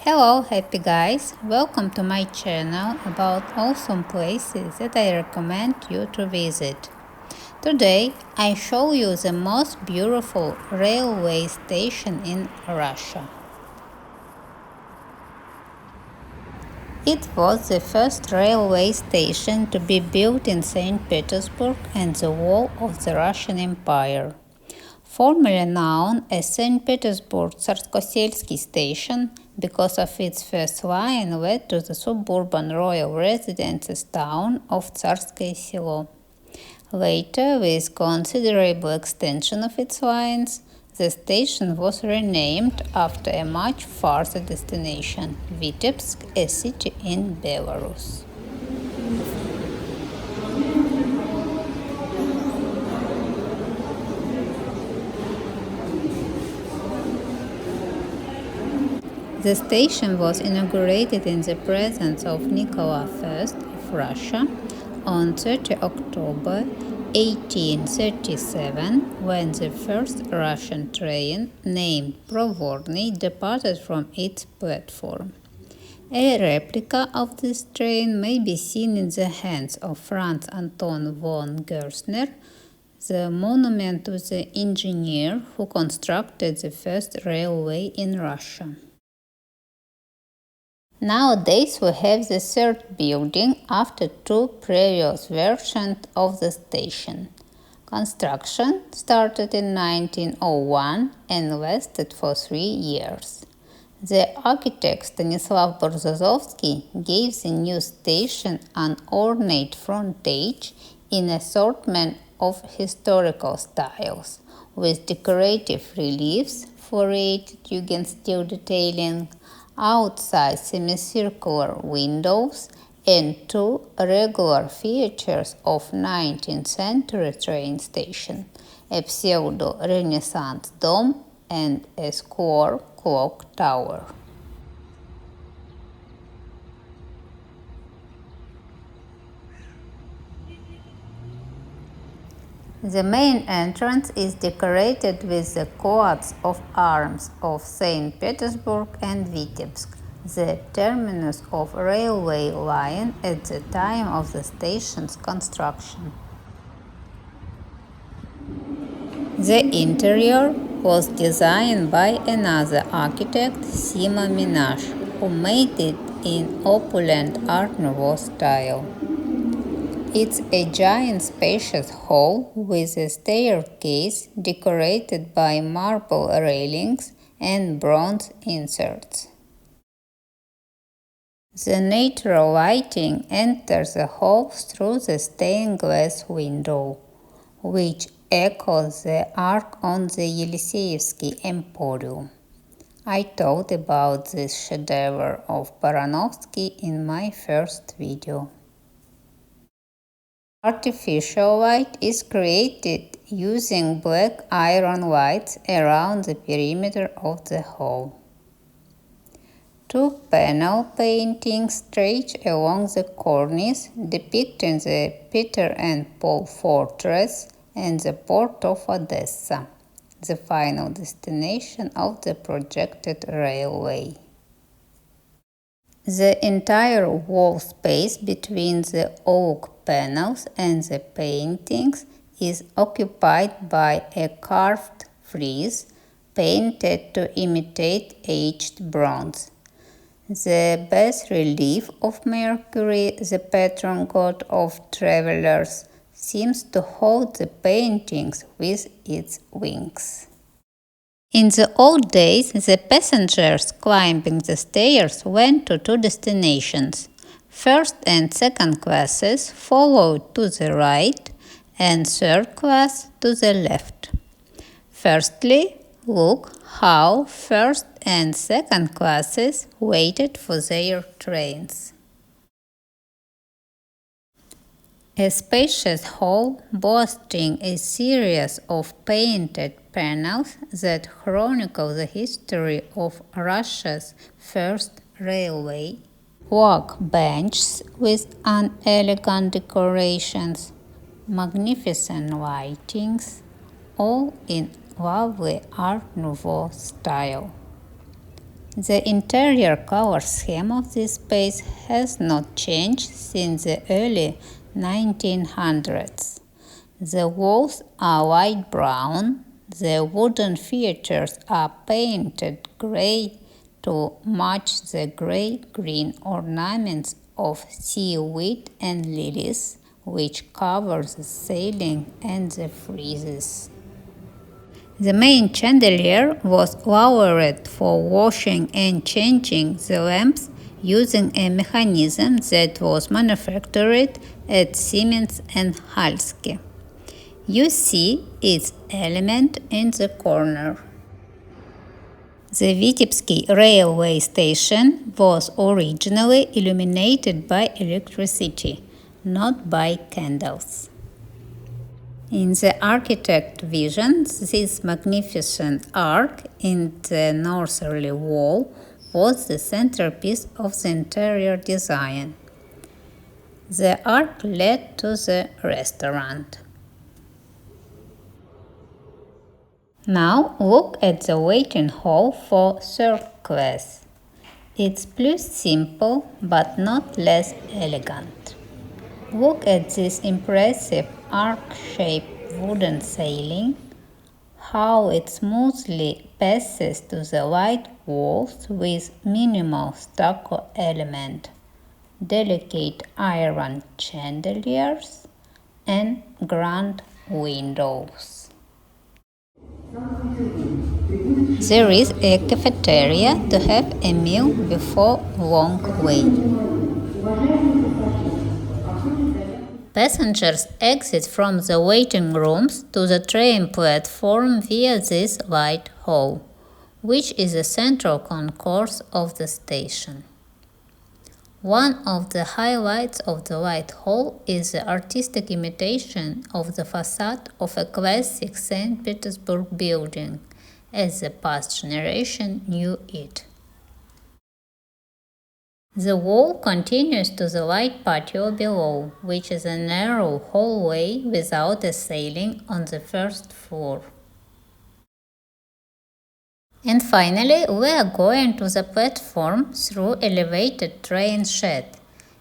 Hello happy guys, welcome to my channel about awesome places that I recommend you to visit. Today I show you the most beautiful railway station in Russia. It was the first railway station to be built in St. Petersburg and the wall of the Russian Empire. Formerly known as St. Petersburg Tsarskoselsky Station because of its first line led to the suburban royal residences town of Tsarskoye Selo. Later, with considerable extension of its lines, the station was renamed after a much farther destination, Vitebsk, a city in Belarus. The station was inaugurated in the presence of Nicholas I of Russia on 30 October 1837, when the first Russian train, named Provorny, departed from its platform. A replica of this train may be seen in the hands of Franz Anton von Gerstner, the monument to the engineer who constructed the first railway in Russia. Nowadays we have the third building after two previous versions of the station. Construction started in 1901 and lasted for 3 years. The architect Stanislav Borzozovsky gave the new station an ornate frontage in assortment of historical styles, with decorative reliefs, floriated Jugendstil detailing, outside semicircular windows, and two regular features of 19th century train station, a pseudo-Renaissance dome and a square clock tower. The main entrance is decorated with the coats of arms of St. Petersburg and Vitebsk, the terminus of railway line at the time of the station's construction. The interior was designed by another architect, Sima Minash, who made it in opulent Art Nouveau style. It's a giant spacious hall with a staircase decorated by marble railings and bronze inserts. The natural lighting enters the hall through the stained glass window, which echoes the arc on the Yeliseyevsky Emporium. I talked about this chedevre of Baranovsky in my first video. Artificial light is created using black iron lights around the perimeter of the hall. Two panel paintings stretch along the cornice depicting the Peter and Paul fortress and the port of Odessa, the final destination of the projected railway. The entire wall space between the oak panels and the paintings is occupied by a carved frieze painted to imitate aged bronze. The bas-relief of Mercury, the patron god of travelers, seems to hold the paintings with its wings. In the old days, the passengers climbing the stairs went to two destinations. First and second classes followed to the right and third class to the left. Firstly, look how first and second classes waited for their trains. A spacious hall boasting a series of painted panels that chronicle the history of Russia's first railway. Work benches with unelegant decorations, magnificent lightings, all in lovely Art Nouveau style. The interior color scheme of this space has not changed since the early 1900s. The walls are light brown, the wooden features are painted gray to match the gray-green ornaments of seaweed and lilies, which cover the ceiling and the friezes. The main chandelier was lowered for washing and changing the lamps using a mechanism that was manufactured at Siemens and Halske. You see its element in the corner. The Vitebsky railway station was originally illuminated by electricity, not by candles. In the architect's vision, this magnificent arch in the northerly wall was the centerpiece of the interior design. The arch led to the restaurant. Now look at the waiting hall for third class. It's plus simple but not less elegant. Look at this impressive arc-shaped wooden ceiling, how it smoothly passes to the white walls with minimal stucco element, delicate iron chandeliers, and grand windows. There is a cafeteria to have a meal before long wait. Passengers exit from the waiting rooms to the train platform via this wide hall, which is the central concourse of the station. One of the highlights of the White Hall is the artistic imitation of the facade of a classic St. Petersburg building, as the past generation knew it. The wall continues to the light patio below, which is a narrow hallway without a ceiling on the first floor. And finally, we are going to the platform through elevated train shed,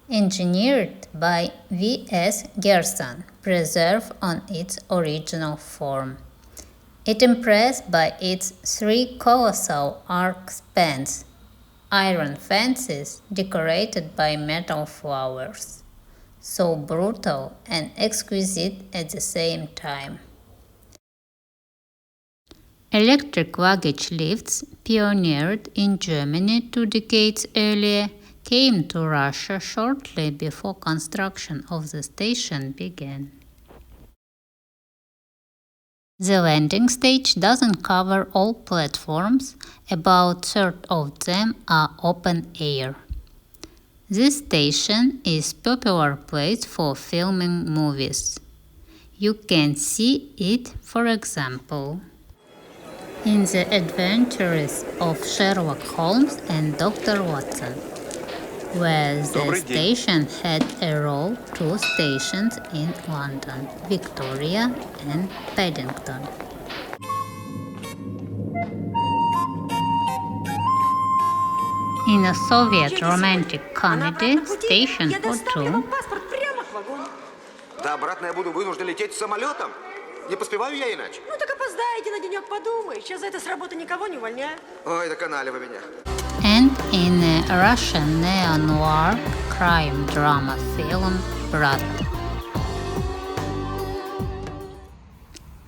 engineered by V.S. Gerson, preserved on its original form. It impressed by its three colossal arch spans, iron fences decorated by metal flowers, so brutal and exquisite at the same time. Electric luggage lifts, pioneered in Germany 2 decades earlier, came to Russia shortly before construction of the station began. The landing stage doesn't cover all platforms, about a third of them are open air. This station is a popular place for filming movies. You can see it, for example, in The Adventures of Sherlock Holmes and Dr. Watson, where the station had a row 2 stations in London, Victoria and Paddington. In a Soviet romantic comedy, Station for Two, Да обратно я буду вынужден лететь самолетом. Не поспеваю я иначе. Ну так опоздаете на денек, подумай. Сейчас за это с работы никого не увольняют. Ой, доконали вы меня. and in a Russian neo-noir crime drama film Brat.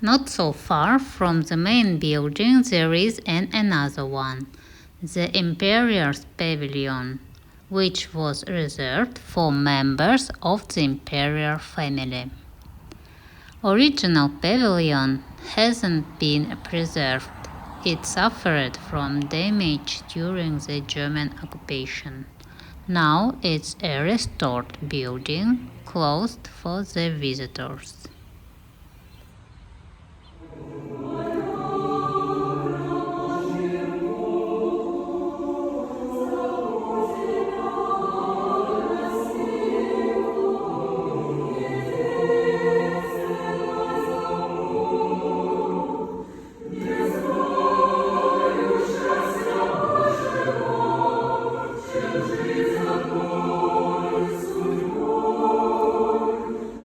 Not so far from the main building there is another one, the Imperial's Pavilion, which was reserved for members of the imperial family. Original pavilion hasn't been preserved. It suffered from damage during the German occupation. Now it's a restored building, closed for the visitors.